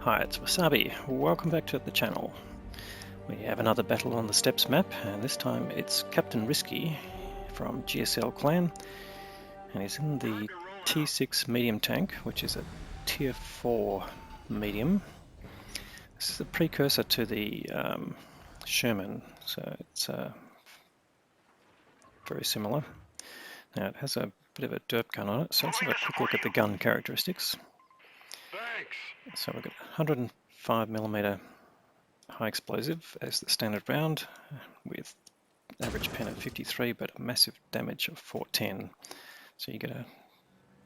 Hi, it's Wasabi. Welcome back to the channel. We have another battle on the Steppes map, and this time it's Captain Risky from GSL Clan, and he's in the T6 medium tank, which is a tier 4 medium. This is a precursor to the Sherman, so it's very similar. Now it has a bit of a derp gun on it, so let's have a quick look at the gun characteristics. So we've got 105mm high explosive as the standard round, with average pen of 53 but a massive damage of 410. So you get a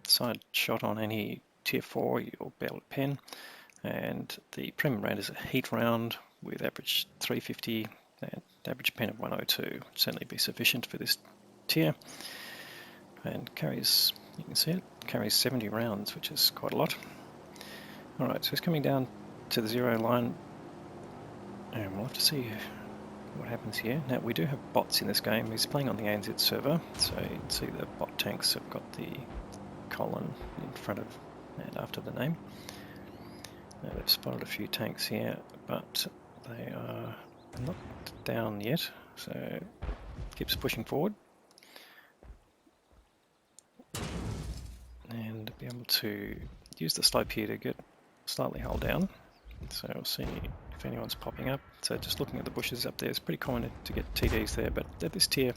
side shot on any tier 4 you'll be able to pen, and the premium round is a heat round with average 350 and average pen of 102. Would certainly be sufficient for this tier, and carries, you can see it, carries 70 rounds, which is quite a lot. Alright, so it's coming down to the zero line, and we'll have to see what happens here. Now we do have bots in this game. He's playing on the ANZ server, so you can see the bot tanks have got the colon in front of and after the name. Now they've spotted a few tanks here, but they are not down yet, so keeps pushing forward. And be able to use the slope here to get slightly hull down, so we'll see if anyone's popping up. So just looking at the bushes up there, it's pretty common to get TDs there, but at this tier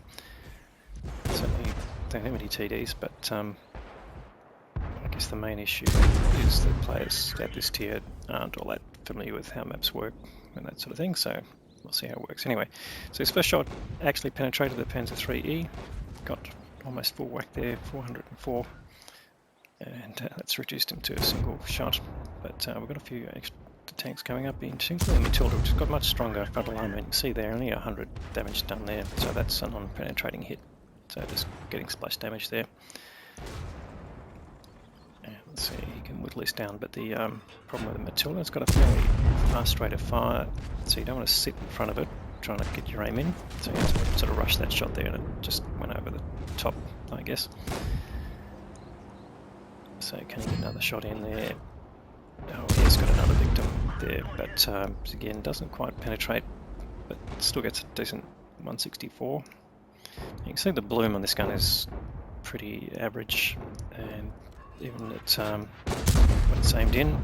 certainly don't have any TDs, but I guess the main issue is that players at this tier aren't all that familiar with how maps work and that sort of thing, so we'll see how it works. Anyway, so his first shot actually penetrated the Panzer IIIe, got almost full whack there, 404, and that's reduced him to a single shot. But we've got a few extra tanks coming up, including Matilda, which has got much stronger frontal alignment. You can see there, only 100 damage done there, so that's a non-penetrating hit. So just getting splash damage there. And let's see, you can whittle this down, but the problem with the Matilda, it's got a fairly fast rate of fire, so you don't want to sit in front of it trying to get your aim in. So you have to sort of rush that shot there, and it just went over the top, I guess. So can he get another shot in there? Oh, he's got another victim there, but again, doesn't quite penetrate, but still gets a decent 164. You can see the bloom on this gun is pretty average, and even at when it's aimed in,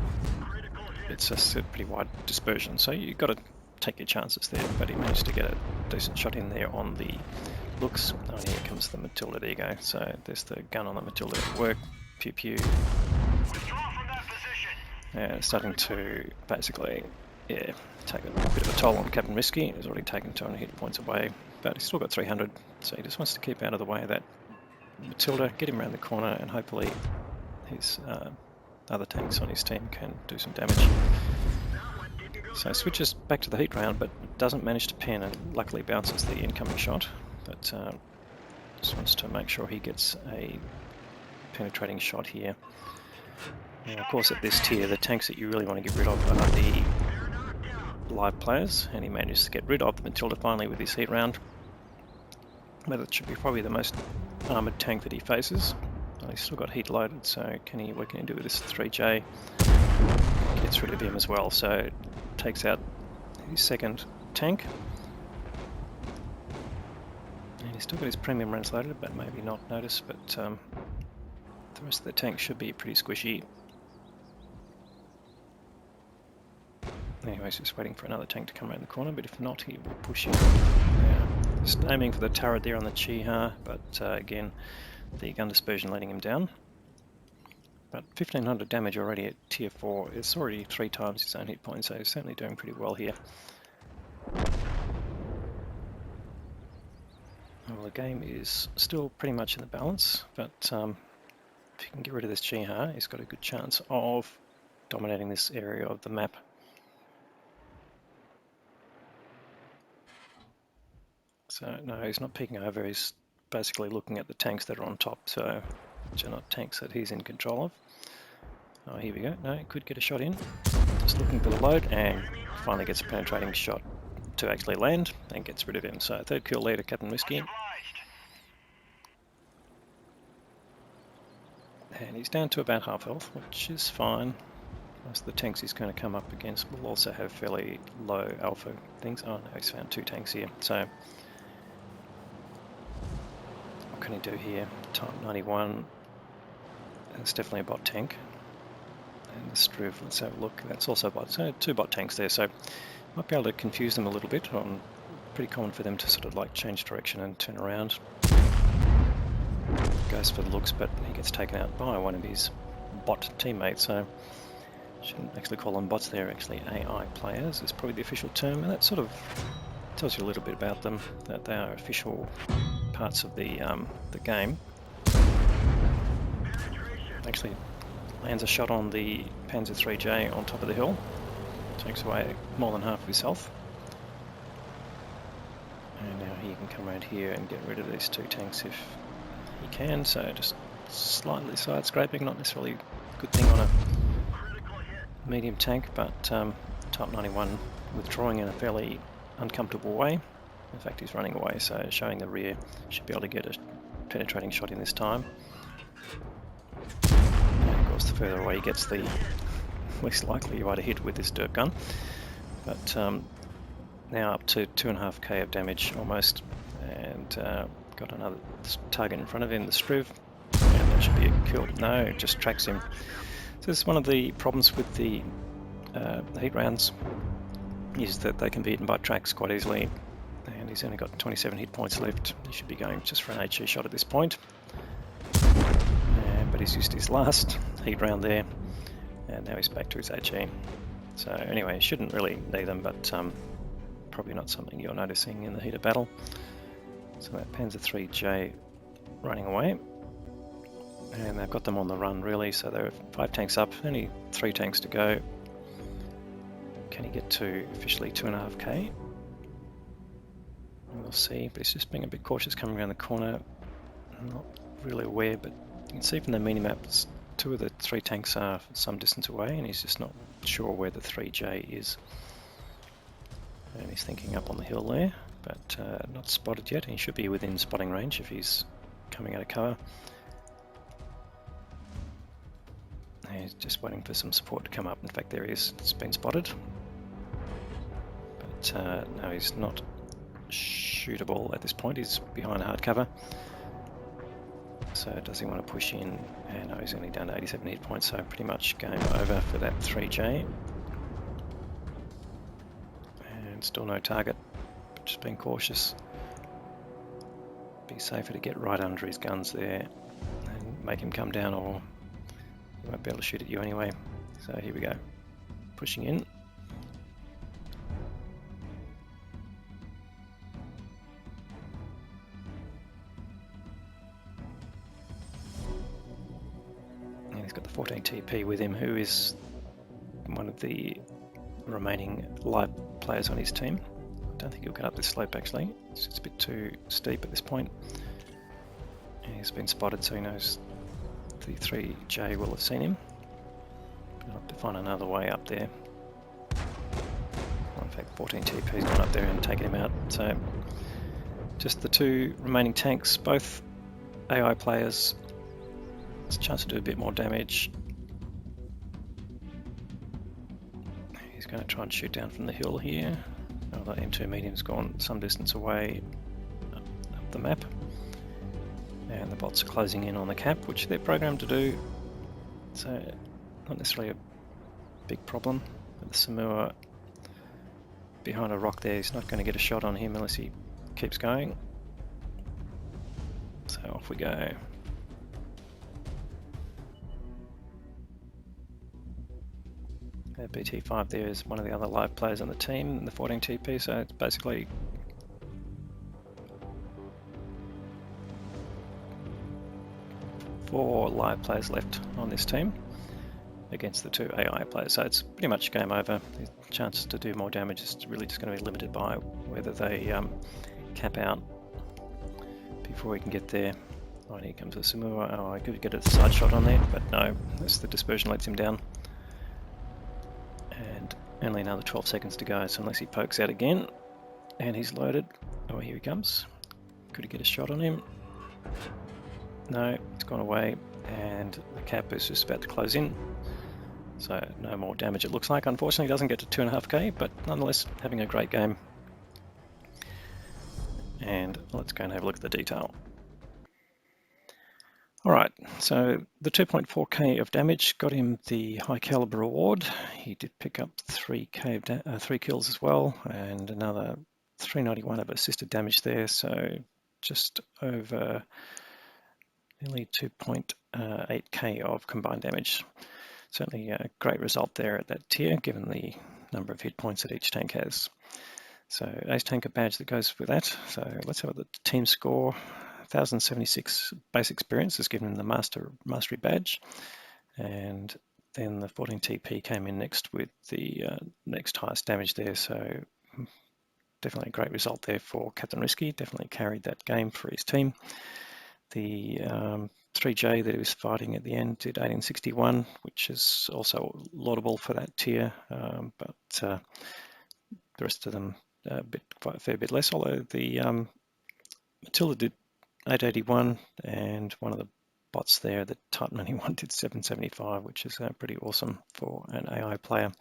it's a pretty wide dispersion, so you've got to take your chances there, but he managed to get a decent shot in there on the looks. Oh, here comes the Matilda, there you go. So there's the gun on the Matilda at work. Pew pew. Starting to basically, yeah, take a bit of a toll on Captain Risky. He's already taken 200 hit points away, but he's still got 300, so he just wants to keep out of the way of that Matilda, get him around the corner, and hopefully his other tanks on his team can do some damage. So switches back to the heat round, but doesn't manage to pen, and luckily bounces the incoming shot, but just wants to make sure he gets a penetrating shot here. Now, of course, at this tier, the tanks that you really want to get rid of are the live players, and he manages to get rid of the Matilda finally with his heat round. But it should be probably the most armoured tank that he faces. He's still got heat loaded, so what can he do with this 3J? Gets rid of him as well, so takes out his second tank. And he's still got his premium rounds loaded, but maybe not noticed, but the rest of the tank should be pretty squishy. Anyways, just waiting for another tank to come around the corner, but if not, he will push in. Just aiming for the turret there on the Chiha, but again, the gun dispersion letting him down. But 1500 damage already at tier 4. It's already 3 times his own hit point, so he's certainly doing pretty well here. Well, the game is still pretty much in the balance, but if you can get rid of this Chiha, he's got a good chance of dominating this area of the map. So no, he's not peeking over, he's basically looking at the tanks that are on top, so which are not tanks that he's in control of. Oh, here we go. No, he could get a shot in. Just looking for the load, and finally gets a penetrating shot to actually land, and gets rid of him. So third kill leader, Captain Risky. And he's down to about half health, which is fine. Most of the tanks he's going to come up against will also have fairly low alpha things. Oh no, he's found 2 tanks here. So what can he do here? Type 91. That's definitely a bot tank. And the Struve, let's have a look. That's also a bot. So 2 bot tanks there. So might be able to confuse them a little bit. Pretty common for them to sort of like change direction and turn around. Goes for the looks, but he gets taken out by one of his bot teammates. So shouldn't actually call them bots, they're actually AI players, is probably the official term, and that sort of tells you a little bit about them, that they are official parts of the game. Actually lands a shot on the Panzer IIIJ on top of the hill, takes away more than half of his health. And now he can come around here and get rid of these 2 tanks if he can, so just slightly side scraping, not necessarily a good thing on a medium tank, but Type 91 withdrawing in a fairly uncomfortable way. In fact, he's running away, so showing the rear, should be able to get a penetrating shot in this time. And of course, the further away he gets, the least likely you are to hit with this derp gun. But now up to 2.5k of damage almost, and got another target in front of him, the Struve, and that should be a kill. No, it just tracks him. So this is one of the problems with the heat rounds, is that they can be eaten by tracks quite easily, and he's only got 27 hit points left. He should be going just for an HE shot at this point, but he's used his last heat round there, and now he's back to his HE. So anyway, you shouldn't really need them, but probably not something you're noticing in the heat of battle. So that Panzer IIIJ running away. And they've got them on the run really, so there are 5 tanks up, only 3 tanks to go. Can he get to officially 2.5k? We'll see, but he's just being a bit cautious coming around the corner. I'm not really aware, but you can see from the mini-maps 2 of the 3 tanks are some distance away, and he's just not sure where the 3J is. And he's thinking up on the hill there, but not spotted yet. He should be within spotting range if he's coming out of cover. He's just waiting for some support to come up. In fact, there he is. It's been spotted. But no, he's not shootable at this point. He's behind hard cover. So does he want to push in? And no, he's only down to 87 hit points, so pretty much game over for that 3J. And still no target, but just being cautious. Be safer to get right under his guns there and make him come down, or he won't be able to shoot at you anyway. So here we go. Pushing in. And he's got the 14 TP with him, who is one of the remaining live players on his team. I don't think he'll get up this slope actually. It's just a bit too steep at this point. And he's been spotted, so he knows the 3J will have seen him. I'll have to find another way up there. Well, in fact, 14 TP's gone up there and taken him out. So just the 2 remaining tanks, both AI players. It's a chance to do a bit more damage. He's going to try and shoot down from the hill here. Oh, the M2 medium's gone some distance away up the map. And the bots are closing in on the cap, which they're programmed to do. So not necessarily a big problem. But the Samua behind a rock there, he's not going to get a shot on him unless he keeps going. So off we go. BT5 there is one of the other live players on the team in the 14 TP, so it's basically four live players left on this team against the 2 AI players, so it's pretty much game over. The chance to do more damage is really just going to be limited by whether they cap out before we can get there. Oh, and here comes the Samua. Oh, I could get a side shot on there, but no, that's the dispersion lets him down. And only another 12 seconds to go, so unless he pokes out again, and he's loaded. Oh, here he comes. Could he get a shot on him? No, it's gone away, and the cap is just about to close in. So no more damage it looks like. Unfortunately, it doesn't get to 2.5k, but nonetheless, having a great game. And let's go and have a look at the detail. All right, so the 2.4k of damage got him the high caliber award. He did pick up 3 kills as well, and another 391 of assisted damage there, so just over nearly 2.8k of combined damage. Certainly a great result there at that tier, given the number of hit points that each tank has. So ace tanker badge that goes with that. So let's have a look at the team score. 1076 base experience has given him the mastery badge, and then the 14 TP came in next with the next highest damage there. So definitely a great result there for Captain Risky. Definitely carried that game for his team. The 3J that he was fighting at the end did 1861, which is also laudable for that tier, but the rest of them quite a fair bit less, although the Matilda did 881, and one of the bots there, the Titan 91, did 775, which is pretty awesome for an AI player.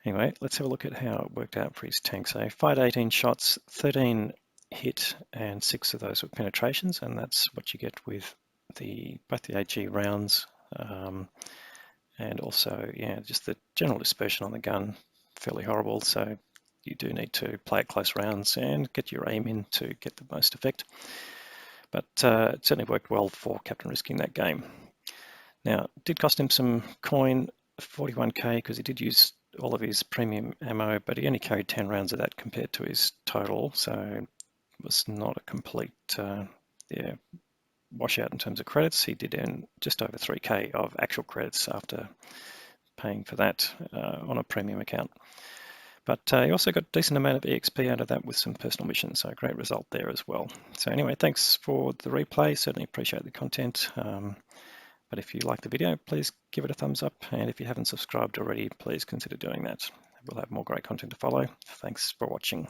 Anyway, let's have a look at how it worked out for his tank. So fired 18 shots, 13 hit, and 6 of those were penetrations, and that's what you get with both the AG rounds, and also, yeah, just the general dispersion on the gun, fairly horrible. So you do need to play it close rounds and get your aim in to get the most effect. But it certainly worked well for Captain Risky in that game. Now, it did cost him some coin, 41k, because he did use all of his premium ammo, but he only carried 10 rounds of that compared to his total, so it was not a complete washout in terms of credits. He did earn just over 3k of actual credits after paying for that on a premium account. But he also got a decent amount of EXP out of that with some personal missions, so a great result there as well. So anyway, thanks for the replay. Certainly appreciate the content. But if you like the video, please give it a thumbs up. And if you haven't subscribed already, please consider doing that. We'll have more great content to follow. Thanks for watching.